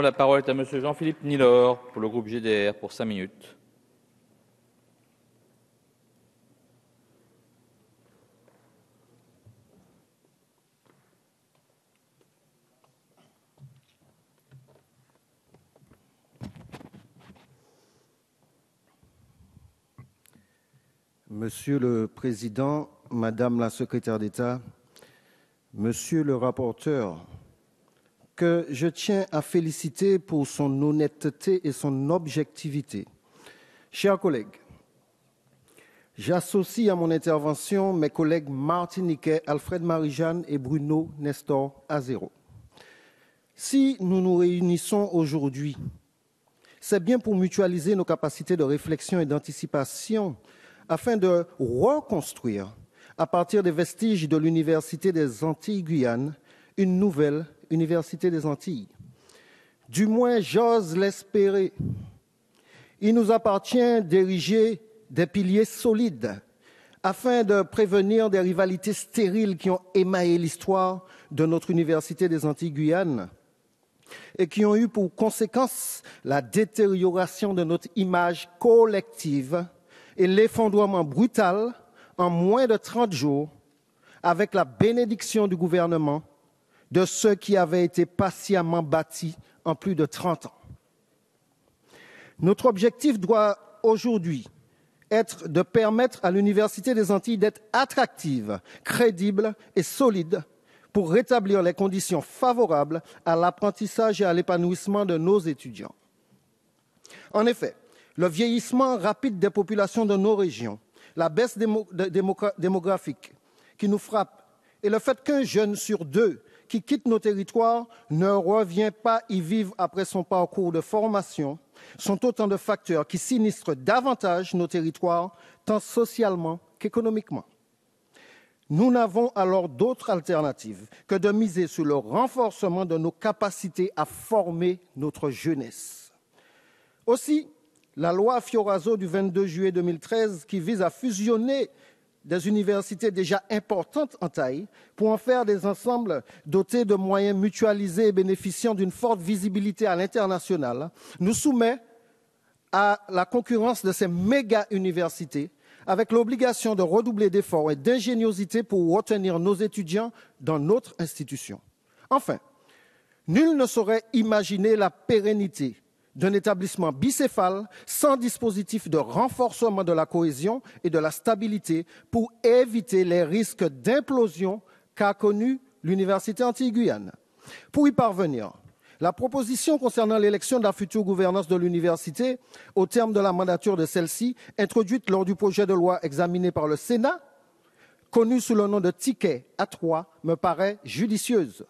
La parole est à Monsieur Jean-Philippe Nilor pour le groupe GDR pour 5 minutes. Monsieur le Président, Madame la Secrétaire d'État, Monsieur le rapporteur, que je tiens à féliciter pour son honnêteté et son objectivité. Chers collègues, j'associe à mon intervention mes collègues martiniquais Alfred Marie-Jeanne et Bruno Nestor Azero. Si nous nous réunissons aujourd'hui, c'est bien pour mutualiser nos capacités de réflexion et d'anticipation afin de reconstruire, à partir des vestiges de l'Université des Antilles-Guyane, une nouvelle Université des Antilles. Du moins, j'ose l'espérer. Il nous appartient d'ériger des piliers solides afin de prévenir des rivalités stériles qui ont émaillé l'histoire de notre Université des Antilles-Guyane et qui ont eu pour conséquence la détérioration de notre image collective et l'effondrement brutal en moins de 30 jours avec la bénédiction du gouvernement de ceux qui avaient été patiemment bâtis en plus de 30 ans. Notre objectif doit aujourd'hui être de permettre à l'Université des Antilles d'être attractive, crédible et solide pour rétablir les conditions favorables à l'apprentissage et à l'épanouissement de nos étudiants. En effet, le vieillissement rapide des populations de nos régions, la baisse démographique qui nous frappe et le fait qu'un jeune sur deux qui quitte nos territoires ne revient pas y vivre après son parcours de formation sont autant de facteurs qui sinistrent davantage nos territoires, tant socialement qu'économiquement. Nous n'avons alors d'autre alternative que de miser sur le renforcement de nos capacités à former notre jeunesse. Aussi, la loi Fioraso du 22 juillet 2013 qui vise à fusionner des universités déjà importantes en taille pour en faire des ensembles dotés de moyens mutualisés et bénéficiant d'une forte visibilité à l'international, nous soumet à la concurrence de ces méga-universités avec l'obligation de redoubler d'efforts et d'ingéniosité pour retenir nos étudiants dans notre institution. Enfin, nul ne saurait imaginer la pérennité d'un établissement bicéphale sans dispositif de renforcement de la cohésion et de la stabilité pour éviter les risques d'implosion qu'a connu l'Université Antilles-Guyane. Pour y parvenir, la proposition concernant l'élection de la future gouvernance de l'université, au terme de la mandature de celle-ci, introduite lors du projet de loi examiné par le Sénat, connu sous le nom de ticket A3, me paraît judicieuse.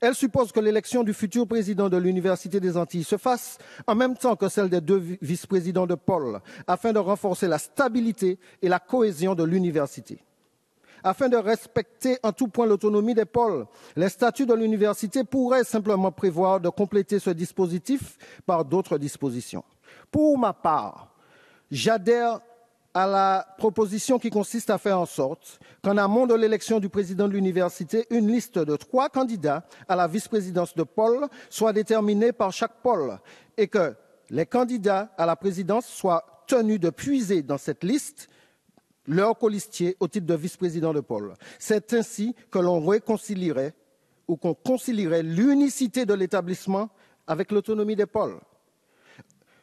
Elle suppose que l'élection du futur président de l'Université des Antilles se fasse en même temps que celle des 2 vice-présidents de pôle, afin de renforcer la stabilité et la cohésion de l'université. Afin de respecter en tout point l'autonomie des pôles, les statuts de l'université pourraient simplement prévoir de compléter ce dispositif par d'autres dispositions. Pour ma part, j'adhère à la proposition qui consiste à faire en sorte qu'en amont de l'élection du président de l'université, une liste de 3 candidats à la vice-présidence de pôle soit déterminée par chaque pôle et que les candidats à la présidence soient tenus de puiser dans cette liste leur colistier au titre de vice-président de pôle. C'est ainsi que l'on réconcilierait ou qu'on concilierait l'unicité de l'établissement avec l'autonomie des pôles.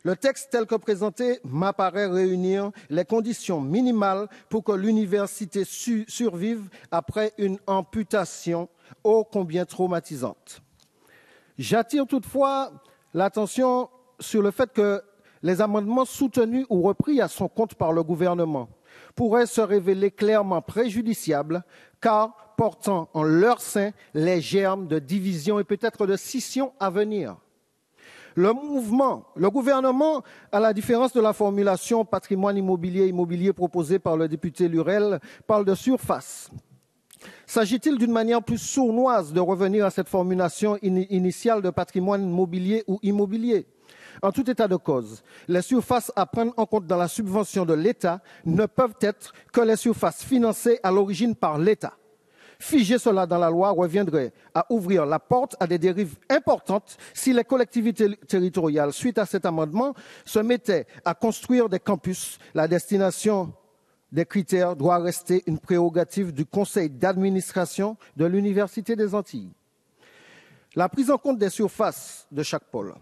Le texte tel que présenté m'apparaît réunir les conditions minimales pour que l'université survive après une amputation ô combien traumatisante. J'attire toutefois l'attention sur le fait que les amendements soutenus ou repris à son compte par le gouvernement pourraient se révéler clairement préjudiciables car portant en leur sein les germes de division et peut-être de scission à venir. Le gouvernement, à la différence de la formulation patrimoine immobilier proposée par le député Lurel, parle de surface. S'agit-il d'une manière plus sournoise de revenir à cette formulation initiale de patrimoine mobilier ou immobilier? En tout état de cause, les surfaces à prendre en compte dans la subvention de l'État ne peuvent être que les surfaces financées à l'origine par l'État. Figer cela dans la loi reviendrait à ouvrir la porte à des dérives importantes si les collectivités territoriales, suite à cet amendement, se mettaient à construire des campus. La destination des critères doit rester une prérogative du conseil d'administration de l'Université des Antilles. La prise en compte des surfaces de chaque pôle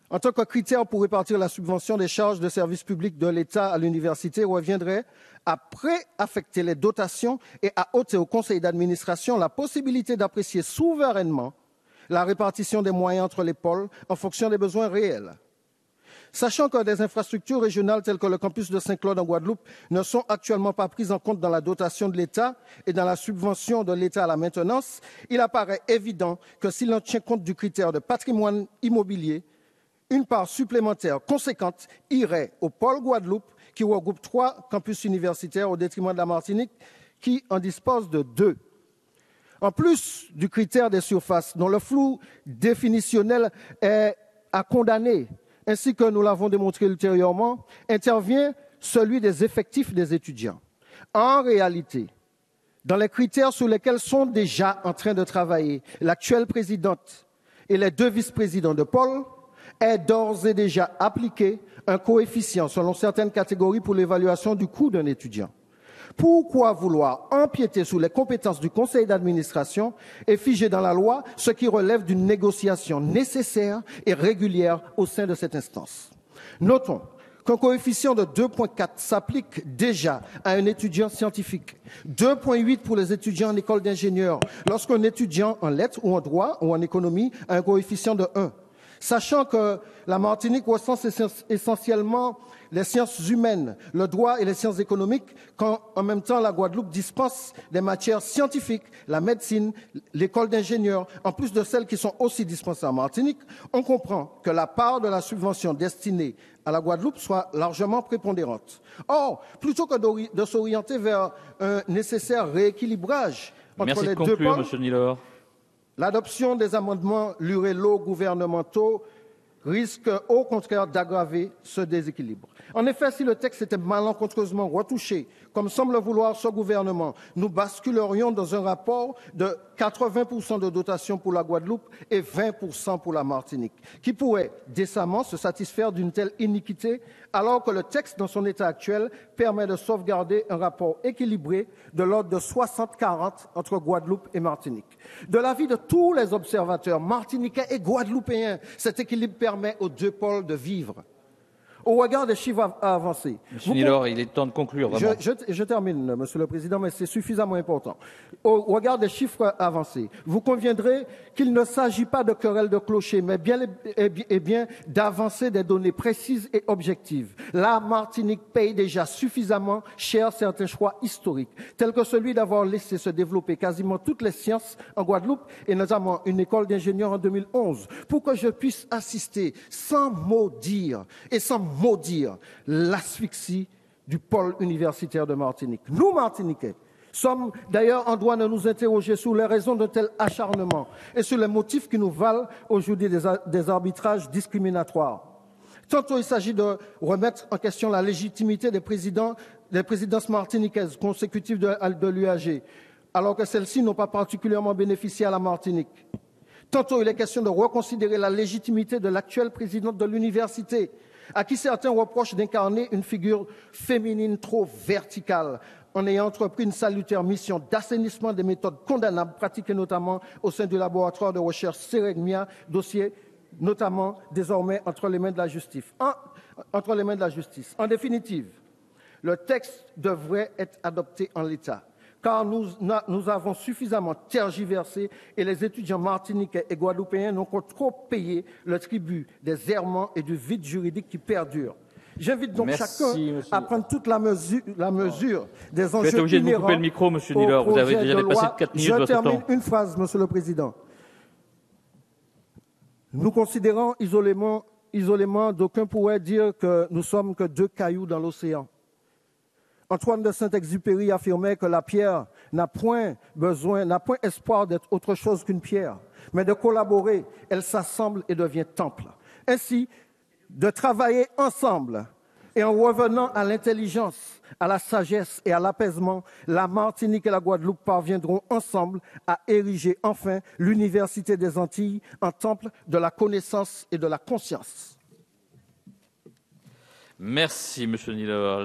en tant que critère pour répartir la subvention des charges de services publics de l'État à l'université reviendrait à préaffecter les dotations et à ôter au conseil d'administration la possibilité d'apprécier souverainement la répartition des moyens entre les pôles en fonction des besoins réels. Sachant que des infrastructures régionales telles que le campus de Saint-Claude en Guadeloupe ne sont actuellement pas prises en compte dans la dotation de l'État et dans la subvention de l'État à la maintenance, il apparaît évident que si l'on tient compte du critère de patrimoine immobilier, une part supplémentaire conséquente irait au pôle Guadeloupe qui regroupe 3 campus universitaires au détriment de la Martinique qui en dispose de 2. En plus du critère des surfaces dont le flou définitionnel est à condamner, ainsi que nous l'avons démontré ultérieurement, intervient celui des effectifs des étudiants. En réalité, dans les critères sur lesquels sont déjà en train de travailler l'actuelle présidente et les 2 vice-présidents de pôle, est d'ores et déjà appliqué un coefficient selon certaines catégories pour l'évaluation du coût d'un étudiant. Pourquoi vouloir empiéter sur les compétences du conseil d'administration et figer dans la loi ce qui relève d'une négociation nécessaire et régulière au sein de cette instance? Notons qu'un coefficient de 2,4 s'applique déjà à un étudiant scientifique, 2,8 pour les étudiants en école d'ingénieur, lorsqu'un étudiant en lettres ou en droit ou en économie a un coefficient de 1. Sachant que la Martinique recense essentiellement les sciences humaines, le droit et les sciences économiques, quand en même temps la Guadeloupe dispense des matières scientifiques, la médecine, l'école d'ingénieurs, en plus de celles qui sont aussi dispensées en Martinique, on comprend que la part de la subvention destinée à la Guadeloupe soit largement prépondérante. Or, plutôt que de s'orienter vers un nécessaire rééquilibrage entre les deux pôles, Monsieur Nilor. L'adoption des amendements Lurello gouvernementaux risque au contraire d'aggraver ce déséquilibre. En effet, si le texte était malencontreusement retouché, comme semble vouloir ce gouvernement, nous basculerions dans un rapport de 80% de dotation pour la Guadeloupe et 20% pour la Martinique, qui pourrait décemment se satisfaire d'une telle iniquité, alors que le texte, dans son état actuel, permet de sauvegarder un rapport équilibré de l'ordre de 60-40 entre Guadeloupe et Martinique. De l'avis de tous les observateurs martiniquais et guadeloupéens, cet équilibre permet aux 2 pôles de vivre. Au regard des chiffres avancés. Monsieur Nilor, il est temps de conclure. Je termine, Monsieur le Président, mais c'est suffisamment important. Au regard des chiffres avancés, vous conviendrez qu'il ne s'agit pas de querelle de clocher, mais bien d'avancer des données précises et objectives. La Martinique paye déjà suffisamment cher certains choix historiques, tels que celui d'avoir laissé se développer quasiment toutes les sciences en Guadeloupe, et notamment une école d'ingénieurs en 2011, pour que je puisse assister sans maudire et sans maudire l'asphyxie du pôle universitaire de Martinique. Nous, Martiniquais, sommes d'ailleurs en droit de nous interroger sur les raisons de tel acharnement et sur les motifs qui nous valent aujourd'hui des arbitrages discriminatoires. Tantôt, il s'agit de remettre en question la légitimité des présidences martiniquaises consécutives de l'UAG, alors que celles-ci n'ont pas particulièrement bénéficié à la Martinique. Tantôt, il est question de reconsidérer la légitimité de l'actuelle présidente de l'université, à qui certains reprochent d'incarner une figure féminine trop verticale, en ayant entrepris une salutaire mission d'assainissement des méthodes condamnables pratiquées notamment au sein du laboratoire de recherche Seregmia, dossier notamment désormais entre les mains de la justice. En définitive, le texte devrait être adopté en l'état, car nous avons suffisamment tergiversé et les étudiants martiniquais et guadeloupéens n'ont qu'à trop payer le tribut des errements et du vide juridique qui perdure. J'invite donc chacun à prendre toute la mesure des enjeux. Vous êtes obligé de vous couper le micro, Monsieur Nilor. Vous avez déjà dépassé de 4 minutes de votre temps. Je termine une phrase, Monsieur le Président. Nous considérons isolément, d'aucuns pourraient dire que nous sommes que 2 cailloux dans l'océan. Antoine de Saint-Exupéry affirmait que la pierre n'a point espoir d'être autre chose qu'une pierre, mais de collaborer, elle s'assemble et devient temple. Ainsi, de travailler ensemble Et en revenant à l'intelligence, à la sagesse et à l'apaisement, la Martinique et la Guadeloupe parviendront ensemble à ériger enfin l'Université des Antilles en temple de la connaissance et de la conscience. Merci, Monsieur Nilor.